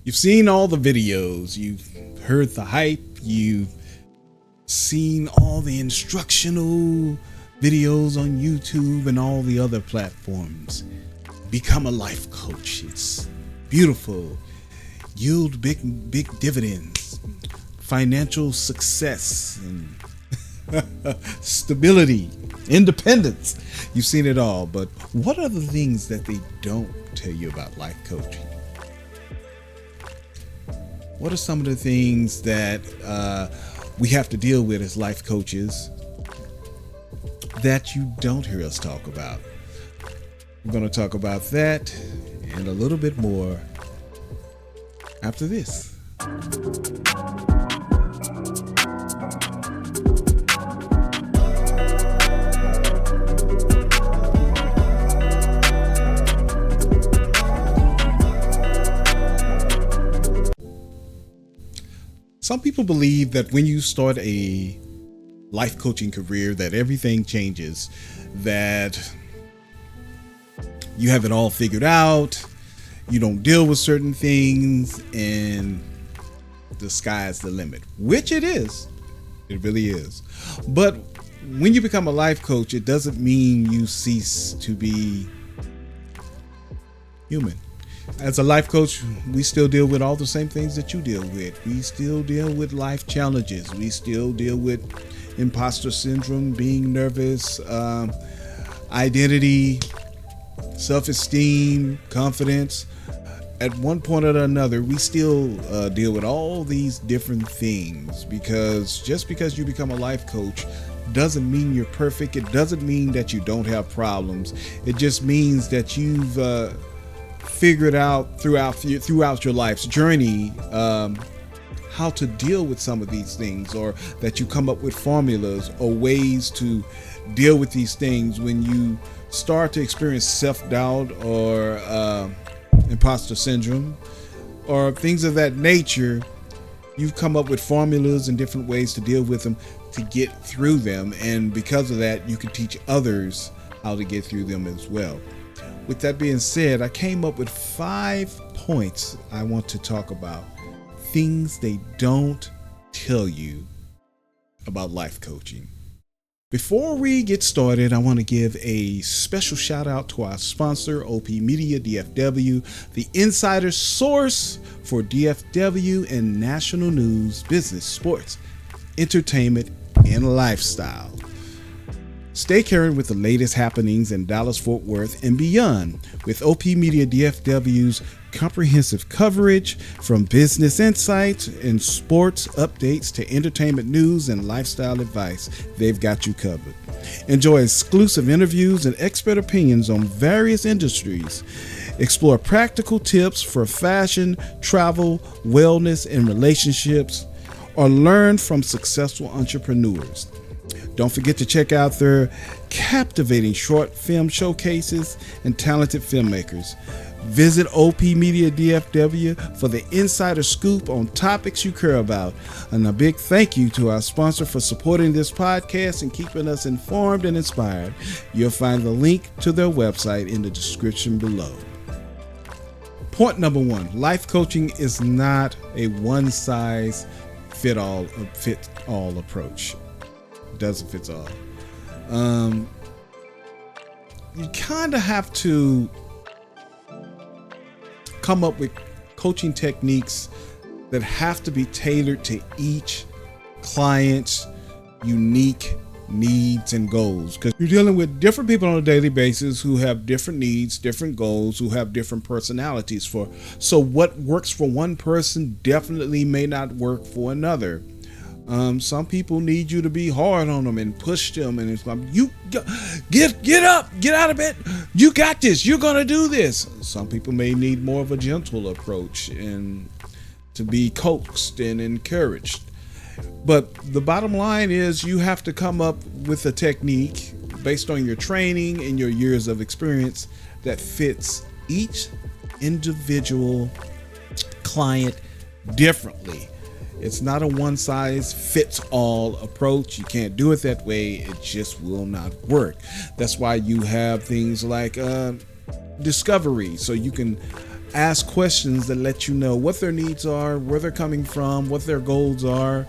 You've seen all the videos, you've heard the hype, you've seen all the instructional videos on YouTube and all the other platforms. Become a life coach. It's beautiful. Yield big dividends, financial success, and stability, independence. You've seen it all, but what are the things that they don't tell you about life coaching? What are some of the things that we have to deal with as life coaches that you don't hear us talk about? We're going to talk about that and a little bit more after this. Some people believe that when you start a life coaching career that everything changes, that you have it all figured out, you don't deal with certain things, and the sky's the limit, which it is. It really is. But when you become a life coach, it doesn't mean you cease to be human. As a life coach, we still deal with all the same things that you deal with. We still deal with life challenges. We still deal with imposter syndrome, being nervous, identity, self-esteem, confidence. At one point or another, we still deal with all these different things, because just because you become a life coach doesn't mean you're perfect. It doesn't mean that you don't have problems. It just means that you've figured out throughout your life's journey how to deal with some of these things, or that you come up with formulas or ways to deal with these things when you start to experience self-doubt or imposter syndrome or things of that nature. You've come up with formulas and different ways to deal with them, to get through them, and because of that, you can teach others how to get through them as well. With that being said, I came up with 5 points I want to talk about. Things they don't tell you about life coaching. Before we get started, I want to give a special shout out to our sponsor, OP Media DFW, the insider source for DFW and national news, business, sports, entertainment, and lifestyle. Stay current with the latest happenings in Dallas, Fort Worth, and beyond with OP Media DFW's comprehensive coverage, from business insights and sports updates to entertainment news and lifestyle advice. They've got you covered. Enjoy exclusive interviews and expert opinions on various industries. Explore practical tips for fashion, travel, wellness, and relationships, or learn from successful entrepreneurs. Don't forget to check out their captivating short film showcases and talented filmmakers. Visit OP Media DFW for the insider scoop on topics you care about. And a big thank you to our sponsor for supporting this podcast and keeping us informed and inspired. You'll find the link to their website in the description below. Point number 1, life coaching is not a one-size-fits-all approach. Doesn't fit all. You kind of have to come up with coaching techniques that have to be tailored to each client's unique needs and goals, because you're dealing with different people on a daily basis who have different needs, different goals, who have different personalities. So what works for one person definitely may not work for another. Some people need you to be hard on them and push them, and it's like, you get up, get out of bed, you got this, you're gonna do this. Some people may need more of a gentle approach and to be coaxed and encouraged. But the bottom line is, you have to come up with a technique based on your training and your years of experience that fits each individual client differently. It's not a one-size-fits-all approach. You can't do it that way. It just will not work. That's why you have things like discovery, so you can ask questions that let you know what their needs are, where they're coming from, what their goals are,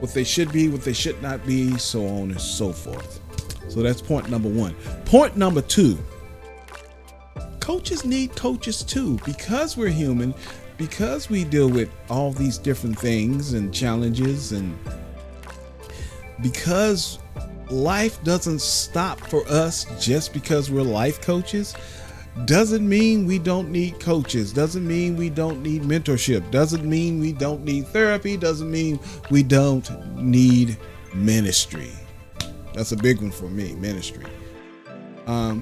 what they should be, what they should not be, so on and so forth. So that's point number one. Point number two, coaches need coaches too, because we're human, because we deal with all these different things and challenges, and because life doesn't stop for us just because we're life coaches. Doesn't mean we don't need coaches, doesn't mean we don't need mentorship, doesn't mean we don't need therapy, doesn't mean we don't need ministry. That's a big one for me, ministry.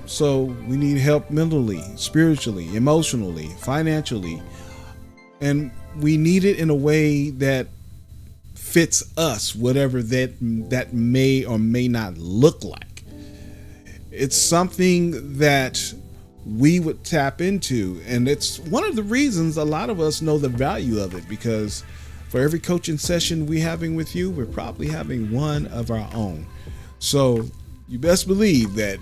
So we need help mentally, spiritually, emotionally, financially, and we need it in a way that fits us, whatever that may or may not look like. It's something that we would tap into, and it's one of the reasons a lot of us know the value of it, because for every coaching session we're having with you, we're probably having one of our own. So you best believe that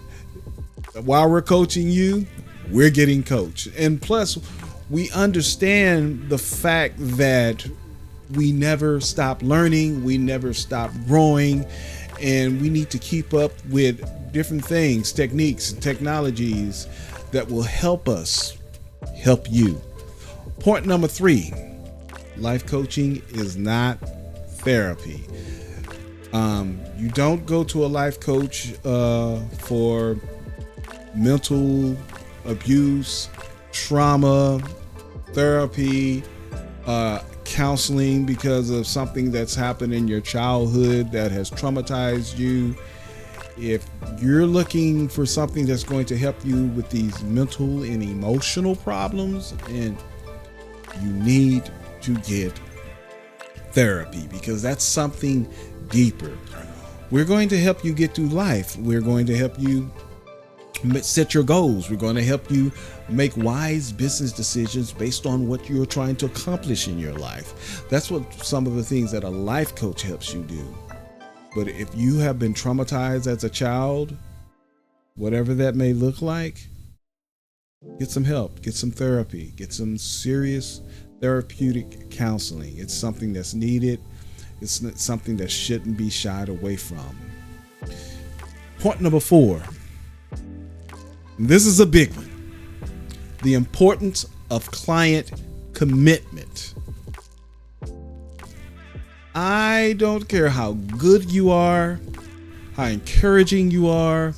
while we're coaching you, we're getting coached. And plus, we understand the fact that we never stop learning, we never stop growing, and we need to keep up with different things, techniques, and technologies that will help us help you. Point number three, life coaching is not therapy. You don't go to a life coach for mental abuse, trauma, therapy, counseling because of something that's happened in your childhood that has traumatized you. If you're looking for something that's going to help you with these mental and emotional problems, and you need to get therapy, because that's something deeper. We're going to help you get through life. We're going to help you set your goals. We're going to help you make wise business decisions based on what you're trying to accomplish in your life. That's what some of the things that a life coach helps you do. But if you have been traumatized as a child, whatever that may look like, get some help, get some therapy, get some serious therapeutic counseling. It's something that's needed. It's something that shouldn't be shied away from. Point number four. This is a big one. The importance of client commitment. I don't care how good you are, how encouraging you are,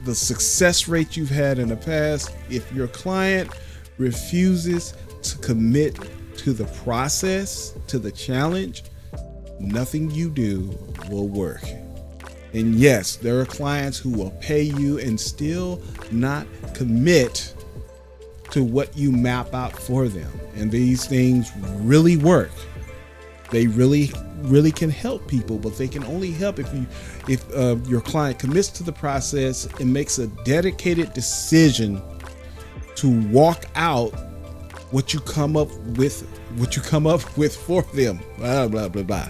the success rate you've had in the past. If your client refuses to commit to the process, to the challenge, nothing you do will work. And yes, there are clients who will pay you and still not commit to what you map out for them. And these things really work. They really can help people, but they can only help if your client commits to the process and makes a dedicated decision to walk out what you come up with for them. Blah blah blah blah.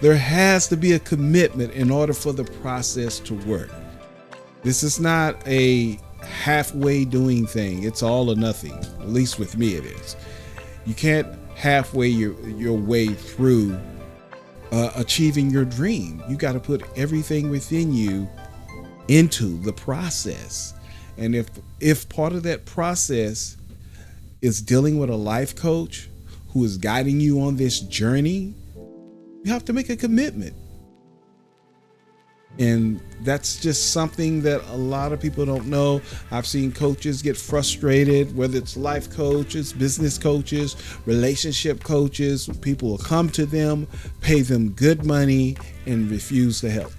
There has to be a commitment in order for the process to work. This is not a halfway doing thing. It's all or nothing. At least with me it is. You can't halfway your way through achieving your dream. You got to put everything within you into the process. And if part of that process is dealing with a life coach who is guiding you on this journey, you have to make a commitment. And that's just something that a lot of people don't know. I've seen coaches get frustrated, whether it's life coaches, business coaches, relationship coaches. People will come to them, pay them good money, and refuse to help.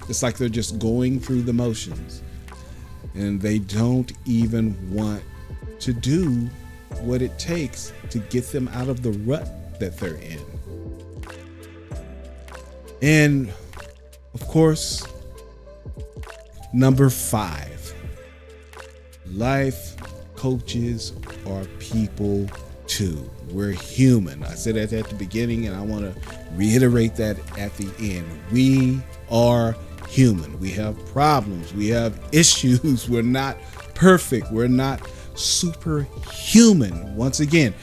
It's like they're just going through the motions. And they don't even want to do what it takes to get them out of the rut that they're in. And of course, number 5, life coaches are people too. We're human. I said that at the beginning, and I want to reiterate that at the end. We are human. We have problems. We have issues. We're not perfect. We're not superhuman. Once again,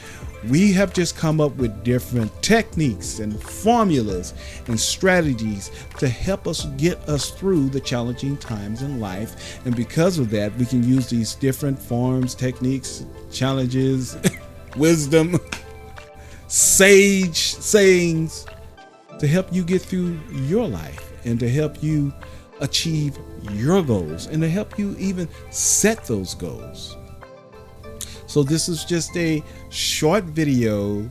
we have just come up with different techniques and formulas and strategies to help us get us through the challenging times in life. And because of that, we can use these different forms, techniques, challenges, wisdom, sage sayings to help you get through your life and to help you achieve your goals and to help you even set those goals. So this is just a short video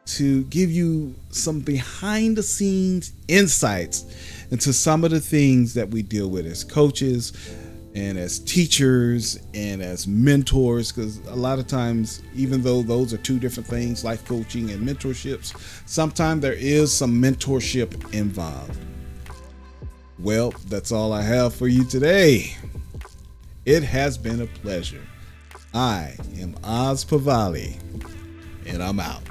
to give you some behind the scenes insights into some of the things that we deal with as coaches and as teachers and as mentors, because a lot of times, even though those are two different things, life coaching and mentorships, sometimes there is some mentorship involved. Well, that's all I have for you today. It has been a pleasure. I am OzPaavali, and I'm out.